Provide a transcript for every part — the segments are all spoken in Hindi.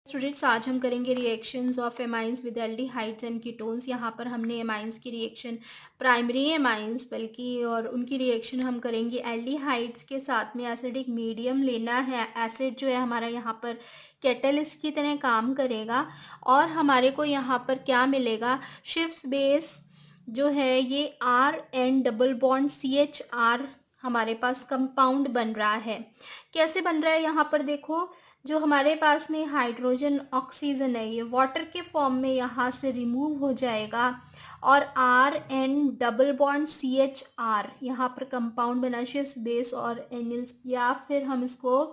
स्टूडेंट्स, आज हम करेंगे reactions of amines with aldehydes and ketones. यहाँ पर हमने एमाइंस की रिएक्शन, प्राइमरी एमाइंस बल्कि, और उनकी रिएक्शन हम करेंगे एल्डिहाइड्स के साथ में। एसिडिक मीडियम लेना है। एसिड जो है हमारा यहाँ पर कैटलिस्ट की तरह काम करेगा और हमारे को यहाँ पर क्या मिलेगा, शिफ्स बेस जो है ये R N double bond CHR हमारे पास कंपाउंड बन रहा है। कैसे बन रहा है, यहाँ पर देखो, जो हमारे पास में हाइड्रोजन ऑक्सीजन है ये वाटर के फॉर्म में यहाँ से रिमूव हो जाएगा और R N double bond CHR यहाँ पर कंपाउंड बना, शिफ्स बेस और एनिल्स, या फिर हम इसको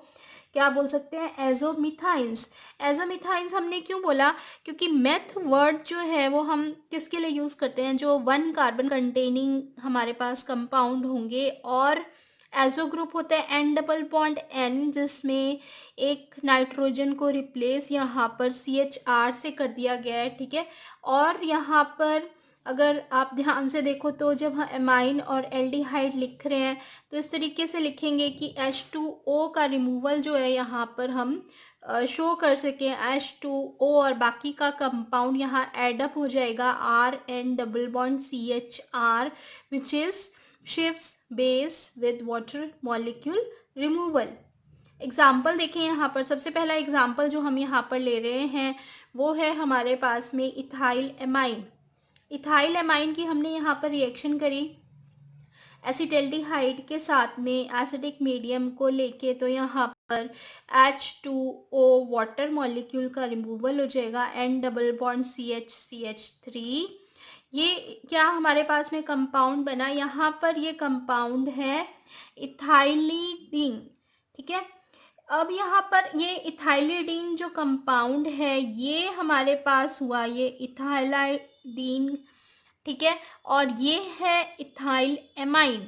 क्या बोल सकते हैं, एजोमिथाइंस। एजोमिथाइंस हमने क्यों बोला, क्योंकि मेथ वर्ड जो है वो हम किसके लिए यूज़ करते हैं, जो 1 कार्बन कंटेनिंग हमारे पास कंपाउंड होंगे, और एजो ग्रुप होता है एन डबल बॉन्ड एन, जिसमें एक नाइट्रोजन को रिप्लेस यहाँ पर CHR से कर दिया गया है। ठीक है, और यहाँ पर अगर आप ध्यान से देखो तो जब हम एमाइन और एल्डिहाइड लिख रहे हैं तो इस तरीके से लिखेंगे कि H2O का रिमूवल जो है यहाँ पर हम शो कर सकें। H2O और बाकी का कंपाउंड यहाँ एडअप हो जाएगा R N double bond CHR, which is Schiff's base with water molecule removal. Example देखें यहाँ पर, सबसे पहला एग्जाम्पल जो हम यहाँ पर ले रहे हैं वो है हमारे पास में इथाइल एमाइन। इथाइल एमाइन की हमने यहाँ पर रिएक्शन करी एसिटल्डिहाइड के साथ में एसिडिक मीडियम को लेके, तो यहाँ पर H2O वाटर मॉलिक्यूल का रिमूवल हो जाएगा, N डबल बॉन्ड CH3। ये क्या हमारे पास में कंपाउंड बना, यहाँ पर ये कंपाउंड है इथाइलिडीन। ठीक है, अब यहाँ पर ये इथाइलिडीन जो कंपाउंड है ये हमारे पास हुआ, ये इथाइलिडीन। ठीक है, और ये है इथाइल एमाइन।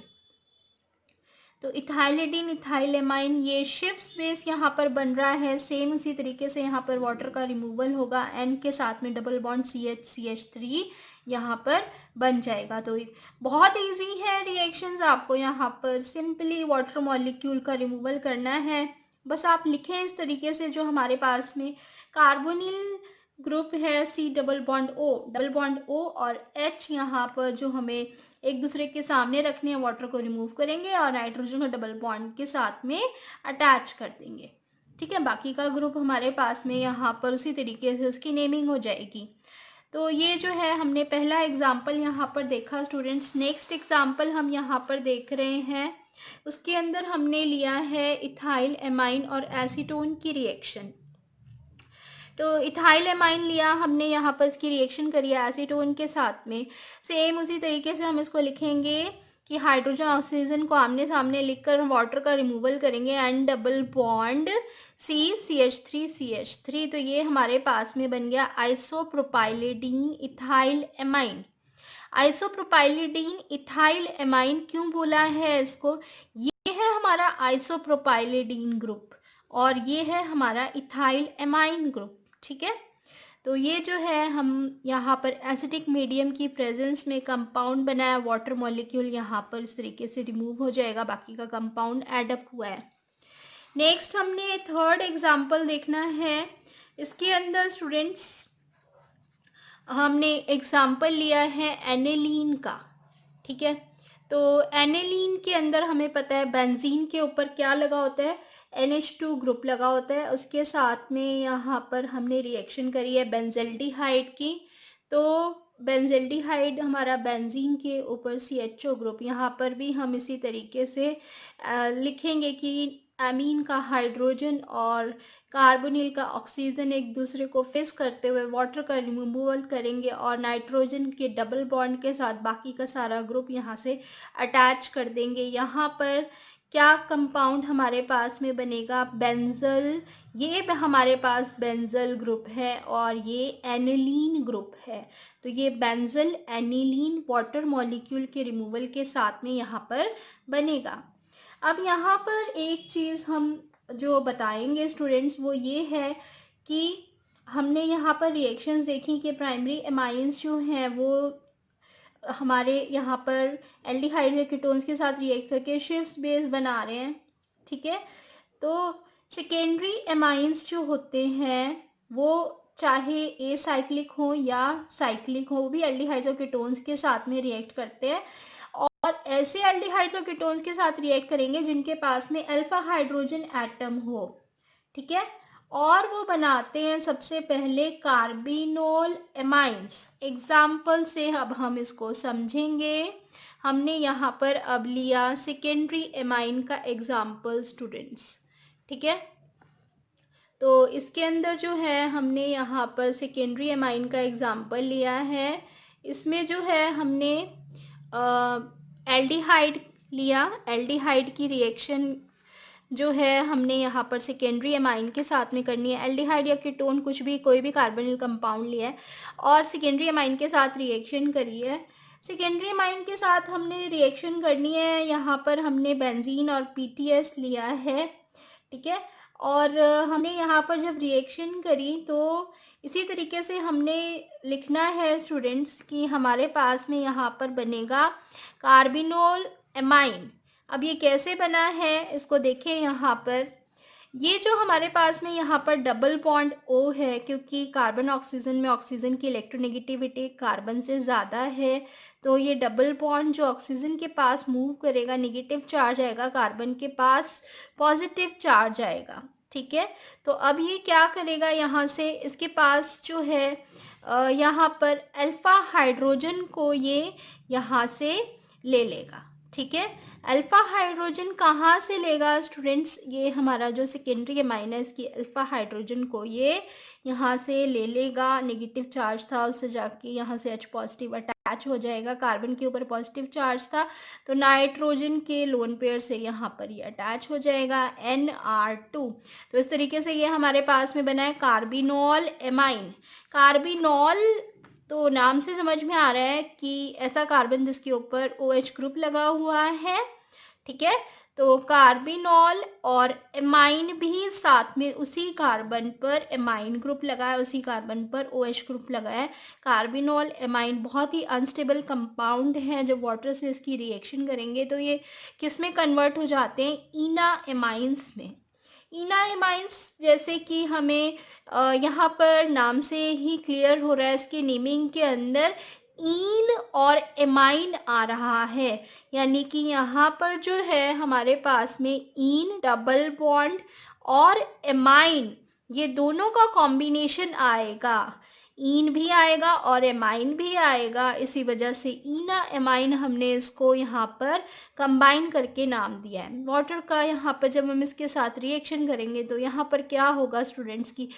तो इथाइलिडीन, इथाइल एमाइन, ये शिफ्स बेस यहाँ पर बन रहा है। सेम उसी तरीके से यहाँ पर वाटर का रिमूवल होगा, एन के साथ में डबल बॉन्ड CH3 यहाँ पर बन जाएगा। तो बहुत इजी है रिएक्शंस, आपको यहाँ पर सिंपली वाटर मॉलिक्यूल का रिमूवल करना है। बस आप लिखें इस तरीके से, जो हमारे पास में कार्बोनिल ग्रुप है C डबल बॉन्ड O और H यहाँ पर जो हमें एक दूसरे के सामने रखने हैं, वाटर को रिमूव करेंगे और नाइट्रोजन को डबल बॉन्ड के साथ में अटैच कर देंगे। ठीक है, बाकी का ग्रुप हमारे पास में यहाँ पर उसी तरीके से उसकी नेमिंग हो जाएगी। तो ये जो है हमने पहला एग्जाम्पल यहाँ पर देखा स्टूडेंट्स। नेक्स्ट एग्जाम्पल हम यहाँ पर देख रहे हैं, उसके अंदर हमने लिया है इथाइल एमाइन और एसीटोन की रिएक्शन। तो इथाइल एमाइन लिया हमने, यहाँ पर इसकी रिएक्शन करी है एसीटोन के साथ में। सेम उसी तरीके से हम इसको लिखेंगे कि हाइड्रोजन ऑक्सीजन को आमने सामने लिखकर वाटर का रिमूवल करेंगे, एन डबल बॉन्ड CH3 तो ये हमारे पास में बन गया आइसोप्रोपाइलिडीन इथाइल एमाइन। आइसोप्रोपाइलिडीन इथाइल एमाइन क्यों बोला है इसको, ये है हमारा आइसोप्रोपाइलिडीन ग्रुप और ये है हमारा इथाइल एमाइन ग्रुप। ठीक है, तो ये जो है हम यहाँ पर एसिडिक मीडियम की प्रेजेंस में कंपाउंड बनाया, वाटर मॉलिक्यूल यहाँ पर इस तरीके से रिमूव हो जाएगा, बाकी का कंपाउंड एडअप हुआ है। नेक्स्ट हमने थर्ड एग्जाम्पल देखना है। इसके अंदर स्टूडेंट्स हमने एग्जाम्पल लिया है एनेलीन का। ठीक है, तो एनेलीन के अंदर हमें पता है बेंजीन के ऊपर क्या लगा होता है, NH2 ग्रुप लगा होता है। उसके साथ में यहाँ पर हमने रिएक्शन करी है बेंजल्डिहाइड की। तो बेंजल्डिहाइड हमारा बेंजीन के ऊपर CHO ग्रुप, यहाँ पर भी हम इसी तरीके से लिखेंगे कि एमीन का हाइड्रोजन और कार्बोनिल का ऑक्सीजन एक दूसरे को फिक्स करते हुए वाटर का रिमूवल करेंगे और नाइट्रोजन के डबल बॉन्ड के साथ बाकी का सारा ग्रुप यहाँ से अटैच कर देंगे। यहाँ पर क्या कंपाउंड हमारे पास में बनेगा, बेंजल। ये हमारे पास बेंजल ग्रुप है और ये एनिलीन ग्रुप है। तो ये बेंजल एनिलीन वाटर मॉलिक्यूल के रिमूवल के साथ में यहाँ पर बनेगा। अब यहाँ पर एक चीज़ हम जो बताएंगे स्टूडेंट्स वो ये है कि हमने यहाँ पर रिएक्शंस देखी कि प्राइमरी एमाइंस जो हैं वो हमारे यहाँ पर एल्डिहाइड या कीटोन्स के साथ रिएक्ट करके शिफ्स बेस बना रहे हैं। ठीक है, तो सेकेंडरी एमाइंस जो होते हैं वो चाहे ए साइक्लिक हो या साइक्लिक हो, वो भी एल्डिहाइड्स और कीटोन्स के साथ में रिएक्ट करते हैं। और ऐसे एल्डिहाइड्स और कीटोन्स के साथ रिएक्ट करेंगे जिनके पास में अल्फा हाइड्रोजन एटम हो, ठीक है। और वो बनाते हैं सबसे पहले कार्बिनोल एमाइंस। एग्जाम्पल से अब हम इसको समझेंगे। हमने यहाँ पर अब लिया सेकेंडरी एमाइन का एग्जाम्पल स्टूडेंट्स, ठीक है। तो इसके अंदर जो है हमने यहाँ पर सेकेंडरी एमाइन का एग्जाम्पल लिया है। इसमें जो है हमने एल्डिहाइड लिया। एल्डिहाइड की रिएक्शन जो है हमने यहाँ पर सेकेंडरी एमाइन के साथ में करनी है। एल्डिहाइड या कीटोन कुछ भी, कोई भी कार्बोनिल कंपाउंड लिया है और सेकेंडरी एमाइन के साथ रिएक्शन करी है। सेकेंडरी एमाइन के साथ हमने रिएक्शन करनी है। यहाँ पर हमने बेंजीन और पीटीएस लिया है, ठीक है। और हमने यहाँ पर जब रिएक्शन करी तो इसी तरीके से हमने लिखना है स्टूडेंट्स कि हमारे पास में यहाँ पर बनेगा कार्बिनोल एमाइन। अब ये कैसे बना है इसको देखें। यहाँ पर ये जो हमारे पास में यहाँ पर डबल बॉन्ड O है, क्योंकि कार्बन ऑक्सीजन में ऑक्सीजन की इलेक्ट्रोनेगेटिविटी कार्बन से ज़्यादा है, तो ये डबल बॉन्ड जो ऑक्सीजन के पास मूव करेगा नेगेटिव चार्ज आएगा, कार्बन के पास पॉजिटिव चार्ज आएगा, ठीक है। तो अब ये क्या करेगा, यहाँ से इसके पास जो है यहाँ पर अल्फा हाइड्रोजन को ये यहाँ से ले लेगा, ठीक है। अल्फा हाइड्रोजन कहाँ से लेगा स्टूडेंट्स, ये हमारा जो सेकेंडरी एमाइन है इसकी अल्फा हाइड्रोजन को ये यहाँ से ले लेगा। नेगेटिव चार्ज था उससे जाके यहाँ से H पॉजिटिव अटैच हो जाएगा, कार्बन के ऊपर पॉजिटिव चार्ज था तो नाइट्रोजन के लोन पेयर से यहाँ पर ये अटैच हो जाएगा NR2। तो इस तरीके से ये हमारे पास में बना है कार्बिनोल एमाइन। कार्बिनोल तो नाम से समझ में आ रहा है कि ऐसा कार्बन जिसके ऊपर OH ग्रुप लगा हुआ है, ठीक है। तो कार्बिनोल और एमाइन भी साथ में उसी कार्बन पर एमाइन ग्रुप लगा है, उसी कार्बन पर OH ग्रुप लगा है। कार्बिनोल एमाइन बहुत ही अनस्टेबल कंपाउंड है। जब वाटर से इसकी रिएक्शन करेंगे तो ये किस में कन्वर्ट हो जाते हैं, इना एमाइंस में। इना एमाइंस जैसे कि हमें यहाँ पर नाम से ही क्लियर हो रहा है, इसके नेमिंग के अंदर इन और एमाइन आ रहा है, यानी कि यहाँ पर जो है हमारे पास में इन डबल बॉन्ड और एमाइन ये दोनों का कॉम्बिनेशन आएगा। इन भी आएगा और एमाइन भी आएगा, इसी वजह से इना एमाइन हमने इसको यहाँ पर कंबाइन करके नाम दिया है। वाटर का यहाँ पर जब हम इसके साथ रिएक्शन करेंगे तो यहाँ पर क्या होगा स्टूडेंट्स की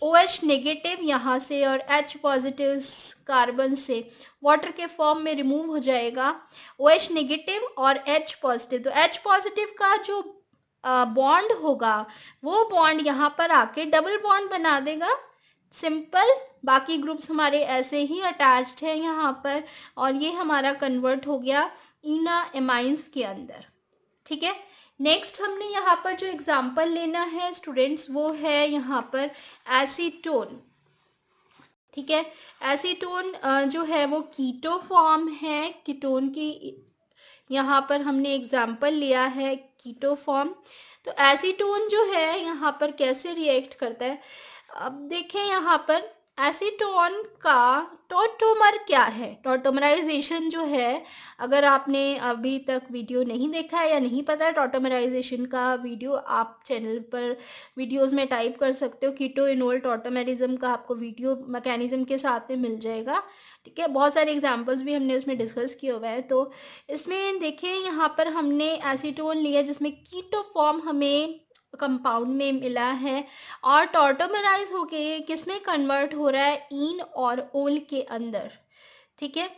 OH नेगेटिव यहाँ से और H पॉजिटिव कार्बन से वाटर के फॉर्म में रिमूव हो जाएगा। OH नेगेटिव और H पॉजिटिव, तो H पॉजिटिव का जो बॉन्ड होगा वो बॉन्ड यहाँ पर आके डबल बॉन्ड बना देगा, सिंपल। बाकी ग्रुप्स हमारे ऐसे ही अटैच्ड है यहाँ पर और ये हमारा कन्वर्ट हो गया इना एमाइंस के अंदर, ठीक है। नेक्स्ट हमने यहाँ पर जो एग्जाम्पल लेना है स्टूडेंट्स वो है यहाँ पर एसीटोन, ठीक है। एसीटोन जो है वो कीटो फॉर्म है, कीटोन की यहाँ पर हमने एग्जाम्पल लिया है कीटो फॉर्म। तो एसीटोन जो है यहाँ पर कैसे रिएक्ट करता है, अब देखें यहाँ पर एसीटोन का टॉटोमर क्या है। टॉटोमराइजेशन जो है, अगर आपने अभी तक वीडियो नहीं देखा है या नहीं पता है टॉटोमराइजेशन का वीडियो, आप चैनल पर वीडियोस में टाइप कर सकते हो कीटो इनोल टॉटोमेरिज्म का, आपको वीडियो मैकेनिज्म के साथ में मिल जाएगा, ठीक है। बहुत सारे एग्जांपल्स भी हमने उसमें डिस्कस किए हुए हैं। तो इसमें देखें यहाँ पर हमने एसीटोन लिया जिसमें कीटो फॉर्म हमें कंपाउंड में मिला है और टॉटोमराइज होके किस में कन्वर्ट हो रहा है, इन और ओल के अंदर, ठीक है।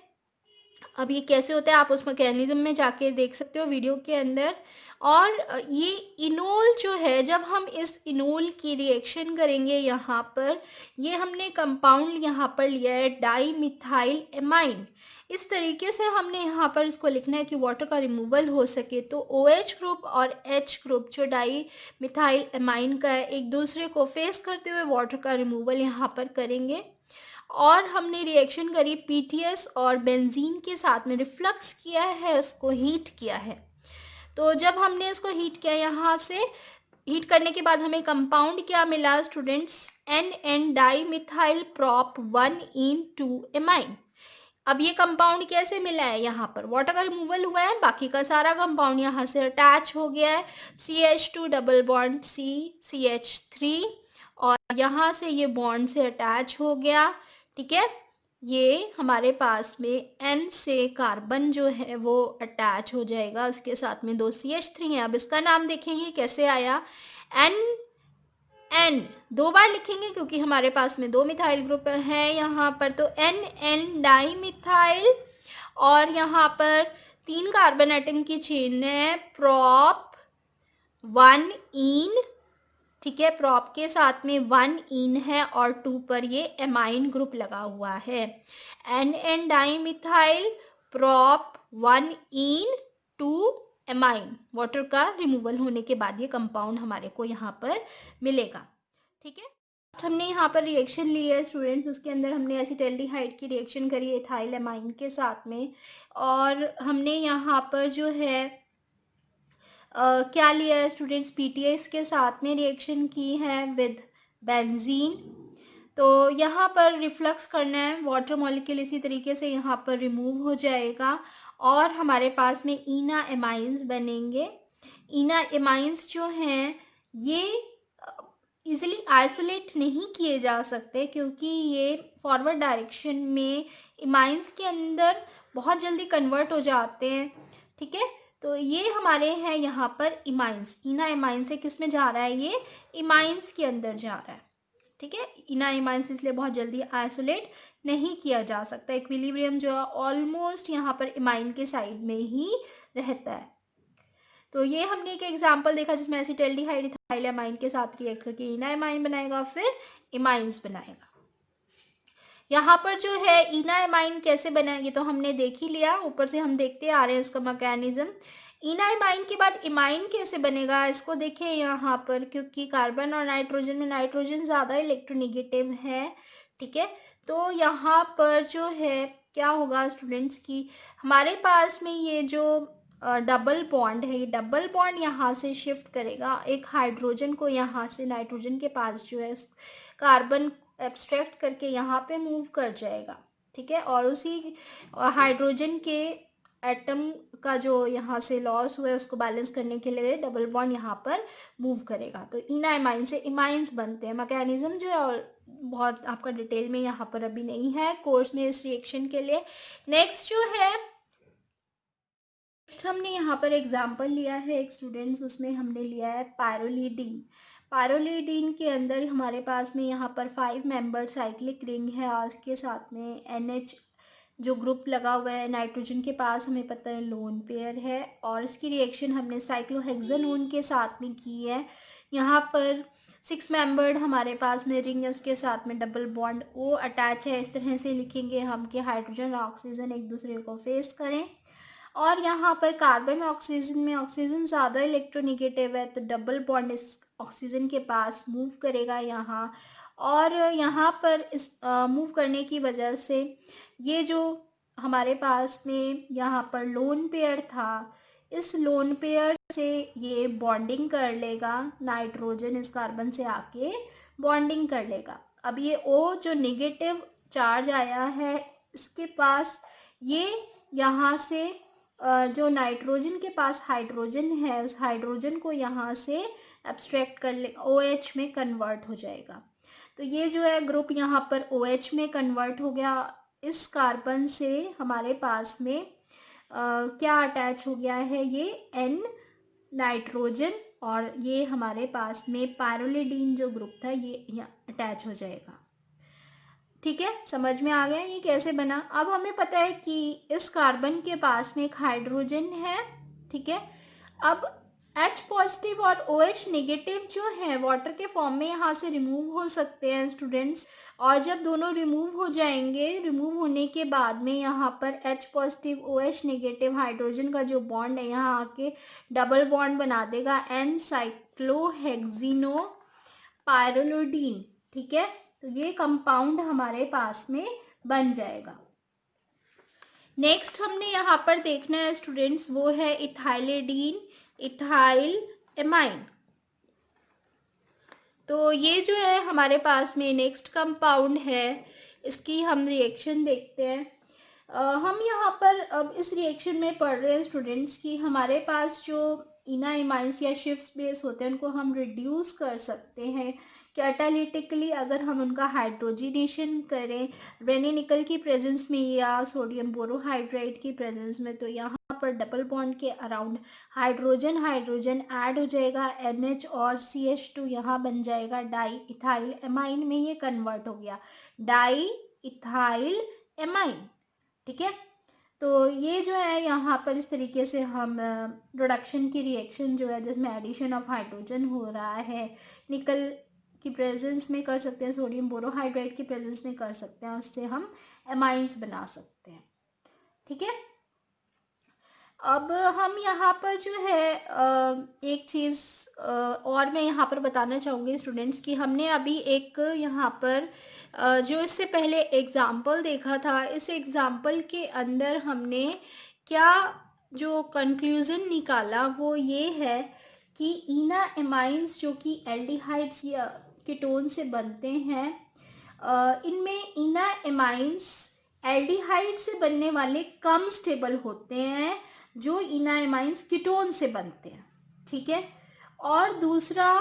अब ये कैसे होता है आप उस मैकेनिज्म में जाके देख सकते हो वीडियो के अंदर। और ये इनोल जो है, जब हम इस इनोल की रिएक्शन करेंगे यहाँ पर, ये हमने कंपाउंड यहाँ पर लिया है डाई मिथाइल एमाइन। इस तरीके से हमने यहाँ पर इसको लिखना है कि वाटर का रिमूवल हो सके। तो OH ग्रुप और H ग्रुप जो डाई मिथाइल एमाइन का है, एक दूसरे को फेस करते हुए वाटर का रिमूवल यहाँ पर करेंगे। और हमने रिएक्शन करी PTS और बेंजीन के साथ में, रिफ्लक्स किया है, उसको हीट किया है। तो जब हमने इसको हीट किया यहाँ से हीट करने के बाद हमें कंपाउंड क्या मिला students, N dimethyl prop 1 en 2 amine. अब ये कंपाउंड कैसे मिला है, यहाँ पर वाटर का रिमूवल हुआ है, बाकी का सारा कंपाउंड यहाँ से अटैच हो गया है, CH2 डबल बॉन्ड CH3 और यहाँ से ये बॉन्ड से अटैच हो गया। ठीक है, ये हमारे पास में N से कार्बन जो है वो अटैच हो जाएगा, उसके साथ में 2 CH3 है। अब इसका नाम देखेंगे कैसे आया, N 2 बार लिखेंगे क्योंकि हमारे पास में 2 मिथाइल ग्रुप है यहाँ पर, तो N डाई मिथाइल और यहाँ पर 3 कार्बन एटम की चेन है, प्रोप 1 इन। ठीक है, प्रोप के साथ में 1 इन है और 2 पर ये एमाइन ग्रुप लगा हुआ है, N di methyl prop 1 en 2 amine. Water का रिमूवल होने के बाद ये कंपाउंड हमारे को यहाँ पर मिलेगा। ठीक है, हमने यहाँ पर रिएक्शन ली है स्टूडेंट्स, उसके अंदर हमने एसिटाल्डिहाइड की रिएक्शन करी है इथाइल एमाइन के साथ में, और हमने यहाँ पर जो है क्या लिया है स्टूडेंट्स, PTS के साथ में रिएक्शन की है विद बेंजीन। तो यहाँ पर रिफ्लक्स करना है, वाटर मॉलिक्यूल इसी तरीके से यहाँ पर रिमूव हो जाएगा और हमारे पास में इना एमाइंस बनेंगे। इना एमाइंस जो हैं ये इजीली आइसोलेट नहीं किए जा सकते क्योंकि ये फॉरवर्ड डायरेक्शन में इमाइंस के अंदर बहुत जल्दी कन्वर्ट हो जाते हैं। ठीक है, तो ये हमारे हैं यहाँ पर इमाइंस, इना एमाइंस से किस में जा रहा है, ये इमाइंस के अंदर जा रहा है। ठीक है, इना इमाइंस इसलिए बहुत जल्दी आइसोलेट नहीं किया जा सकता, इक्विलिब्रियम जो है ऑलमोस्ट यहाँ पर इमाइन के साइड में ही रहता है। तो ये हमने एक एग्जांपल देखा जिसमें एसिटाल्डिहाइड इथाइल एमाइन के साथ रिएक्ट करके इना एमाइन बनाएगा, फिर इमाइंस बनाएगा। यहाँ पर जो है इना एमाइन कैसे बनाएंगे तो हमने देख ही लिया, ऊपर से हम देखते आ रहे हैं इसका मैकेनिज्म। इना एमाइन के बाद इमाइन कैसे बनेगा इसको देखें यहाँ पर, क्योंकि कार्बन और नाइट्रोजन में नाइट्रोजन ज़्यादा इलेक्ट्रोनेगेटिव है। ठीक है, तो यहाँ पर जो है क्या होगा स्टूडेंट्स की हमारे पास में ये जो डबल बॉन्ड है, ये डबल बॉन्ड यहाँ से शिफ्ट करेगा एक हाइड्रोजन को, यहाँ से नाइट्रोजन के पास जो है कार्बन एब्स्ट्रैक्ट करके यहाँ पे मूव कर जाएगा। ठीक है, और उसी हाइड्रोजन के एटम का जो यहाँ से लॉस हुआ है उसको बैलेंस करने के लिए डबल बॉन्ड यहाँ पर मूव करेगा। तो इना एमाइन से इमाइंस बनते हैं। मैकेनिज्म जो है और बहुत आपका डिटेल में यहाँ पर अभी नहीं है कोर्स में इस रिएक्शन के लिए। नेक्स्ट जो है, नेक्स्ट हमने यहाँ पर एग्जाम्पल लिया है एक स्टूडेंट्स, उसमें हमने लिया है पायरोलिडीन। पायरोलिडीन के अंदर हमारे पास में यहाँ पर 5 मेंबर साइक्लिक रिंग है और उसके साथ में NH जो ग्रुप लगा हुआ है, नाइट्रोजन के पास हमें पता है लोन पेयर है और इसकी रिएक्शन हमने साइक्लोहेक्सानोन के साथ में की है। यहाँ पर 6 मेंबर्ड हमारे पास में रिंग है, उसके साथ में डबल बॉन्ड O अटैच है। इस तरह से लिखेंगे हम कि हाइड्रोजन और ऑक्सीजन एक दूसरे को फेस करें, और यहाँ पर कार्बन ऑक्सीजन में ऑक्सीजन ज़्यादा इलेक्ट्रोनेगेटिव है तो डबल बॉन्ड इस ऑक्सीजन के पास मूव करेगा यहाँ, और यहाँ पर इस मूव करने की वजह से ये जो हमारे पास में यहाँ पर लोन पेयर था, इस लोन पेयर से ये बॉन्डिंग कर लेगा, नाइट्रोजन इस कार्बन से आके बॉन्डिंग कर लेगा। अब ये O जो नेगेटिव चार्ज आया है इसके पास, ये यहाँ से जो नाइट्रोजन के पास हाइड्रोजन है उस हाइड्रोजन को यहाँ से एब्स्ट्रैक्ट कर ले, OH में कन्वर्ट हो जाएगा। तो ये जो है ग्रुप यहाँ पर OH में कन्वर्ट हो गया। इस कार्बन से हमारे पास में क्या अटैच हो गया है, ये N नाइट्रोजन, और ये हमारे पास में पायरोलिडीन जो ग्रुप था ये यहाँ अटैच हो जाएगा। ठीक है, समझ में आ गया ये कैसे बना। अब हमें पता है कि इस कार्बन के पास में एक हाइड्रोजन है। ठीक है, अब H पॉजिटिव और OH नेगेटिव जो है वाटर के फॉर्म में यहाँ से रिमूव हो सकते हैं स्टूडेंट्स, और जब दोनों रिमूव हो जाएंगे, रिमूव होने के बाद में यहाँ पर H positive OH negative hydrogen का जो बॉन्ड है यहाँ आके डबल बॉन्ड बना देगा N साइक्लोहेक्सिनो पायरोलिडीन। ठीक है, तो ये कंपाउंड हमारे पास में बन जाएगा। नेक्स्ट हमने यहाँ पर देखना है स्टूडेंट्स, वो है इथाइलिडीन इथाइल एमाइन। तो ये जो है हमारे पास में नेक्स्ट कंपाउंड है, इसकी हम रिएक्शन देखते हैं। हम यहाँ पर अब इस रिएक्शन में पढ़ रहे हैं स्टूडेंट्स कि हमारे पास जो इना इमाइंस या शिफ्ट बेस होते हैं उनको हम रिड्यूस कर सकते हैं कैटालिटिकली अगर हम उनका हाइड्रोजिनेशन करें रेनी निकल की प्रेजेंस में या सोडियम बोरोहाइड्राइड की प्रेजेंस में। तो यहाँ पर डबल बॉन्ड के अराउंड हाइड्रोजन हाइड्रोजन ऐड हो जाएगा, NH और CH2 यहाँ बन जाएगा डाई इथाइल एमाइन में, ये कन्वर्ट हो गया डाई इथाइल एमाइन। ठीक है, तो ये जो है यहाँ पर इस तरीके से हम प्रोडक्शन की रिएक्शन जो है जिसमें एडिशन ऑफ हाइड्रोजन हो रहा है निकल की प्रेजेंस में कर सकते हैं, सोडियम बोरोहाइड्राइड की प्रेजेंस में कर सकते हैं, उससे हम एमाइंस बना सकते हैं। ठीक है, अब हम यहाँ पर जो है एक चीज़ और मैं यहाँ पर बताना चाहूँगी स्टूडेंट्स कि हमने अभी एक यहाँ पर जो इससे पहले एग्ज़ाम्पल देखा था, इस एग्ज़ाम्पल के अंदर हमने क्या जो कंक्लूज़न निकाला वो ये है कि इना एमाइंस जो कि एल्डिहाइड्स या कीटोन से बनते हैं, इनमें इना एमाइंस एल्डिहाइड से बनने वाले कम स्टेबल होते हैं जो इना एमाइंस कीटोन से बनते हैं। ठीक है, और दूसरा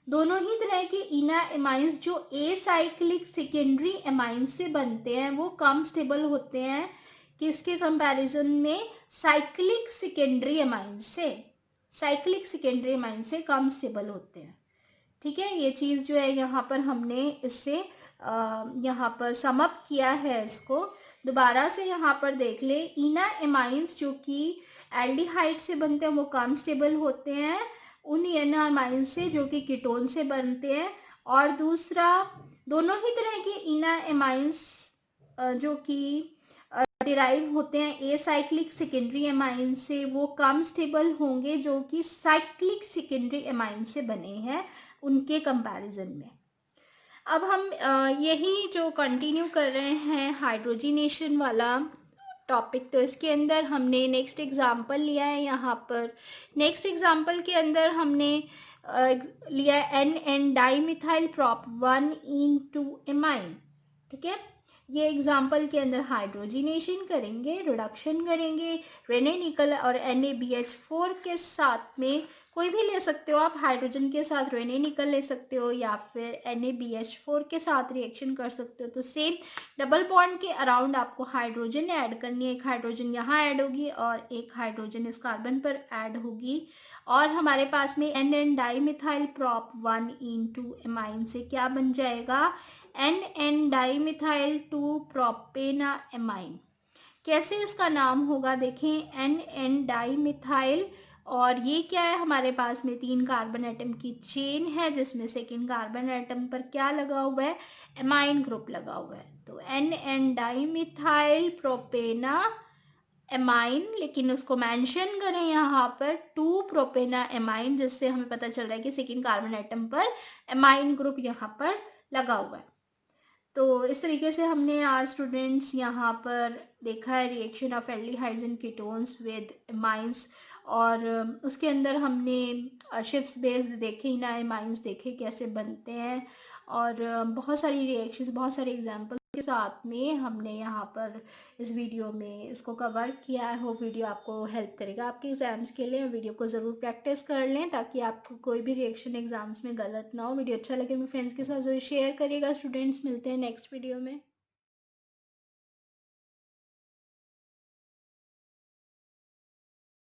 दोनों ही तरह के इना एमाइंस जो एसाइक्लिक सेकेंडरी एमाइंस से बनते हैं वो कम स्टेबल होते हैं किसके कंपैरिजन में, साइक्लिक सेकेंडरी एमाइंस से, साइक्लिक सेकेंडरी एमाइंस से कम स्टेबल होते हैं। ठीक है, ये चीज़ जो है यहाँ पर हमने इससे यहाँ पर सम अप किया है। इसको दोबारा से यहाँ पर देख ले, इना एमाइंस जो कि एल्डिहाइड से बनते हैं वो कम स्टेबल होते हैं उन इना एमाइंस से जो कि कीटोन से बनते हैं, और दूसरा दोनों ही तरह के इना एमाइंस जो कि डिराइव होते हैं एसाइक्लिक सेकेंडरी एमाइन से वो कम स्टेबल होंगे जो कि साइक्लिक सेकेंडरी एमाइन से बने हैं उनके कंपैरिजन में। अब हम यही जो कंटिन्यू कर रहे हैं हाइड्रोजिनेशन वाला टॉपिक, तो इसके अंदर हमने नेक्स्ट एग्जांपल लिया है। यहाँ पर नेक्स्ट एग्जांपल के अंदर हमने लिया है NN डाईमिथाइल प्रॉप 1 एमाइन। ठीक है, ये एग्जाम्पल के अंदर हाइड्रोजिनेशन करेंगे, रिडक्शन करेंगे रेने निकल और NaBH4 के साथ में, कोई भी ले सकते हो आप, हाइड्रोजन के साथ रेने निकल ले सकते हो या फिर NaBH4 के साथ रिएक्शन कर सकते हो। तो सेम डबल बॉन्ड के अराउंड आपको हाइड्रोजन ऐड करनी है, एक हाइड्रोजन यहाँ ऐड होगी और एक हाइड्रोजन इस कार्बन पर ऐड होगी, और हमारे पास में NN डाईमिथाइल प्रॉप 1 एमाइन से क्या बन जाएगा, NN डाईमिथाइल 2 प्रोपेना एमाइन। कैसे इसका नाम होगा देखें, NN डाईमिथाइल, और ये क्या है, हमारे पास में 3 कार्बन एटम की चेन है जिसमें सेकेंड कार्बन एटम पर क्या लगा हुआ है, एमाइन ग्रुप लगा हुआ है। तो NN डाईमिथाइल प्रोपेना एमाइन, लेकिन उसको मेंशन करें यहाँ पर 2 प्रोपेना एमाइन, जिससे हमें पता चल रहा है कि सेकेंड कार्बन एटम पर एमाइन ग्रुप यहाँ पर लगा हुआ है। तो इस तरीके से हमने आज स्टूडेंट्स यहाँ पर देखा है reaction of aldehydes and ketones with amines, और उसके अंदर हमने शिफ्ट्स बेस्ड देखे, इना एमाइंस देखे कैसे बनते हैं, और बहुत सारी रिएक्शंस, बहुत सारे एग्जांपल्स के साथ में हमने यहाँ पर इस वीडियो में इसको कवर किया है। वो वीडियो आपको हेल्प करेगा आपके एग्ज़ाम्स के लिए। वीडियो को ज़रूर प्रैक्टिस कर लें ताकि आपको कोई भी रिएक्शन एग्जाम्स में गलत ना हो। वीडियो अच्छा लगे मेरे फ्रेंड्स के साथ ज़रूर शेयर करिएगा। स्टूडेंट्स मिलते हैं नेक्स्ट वीडियो में।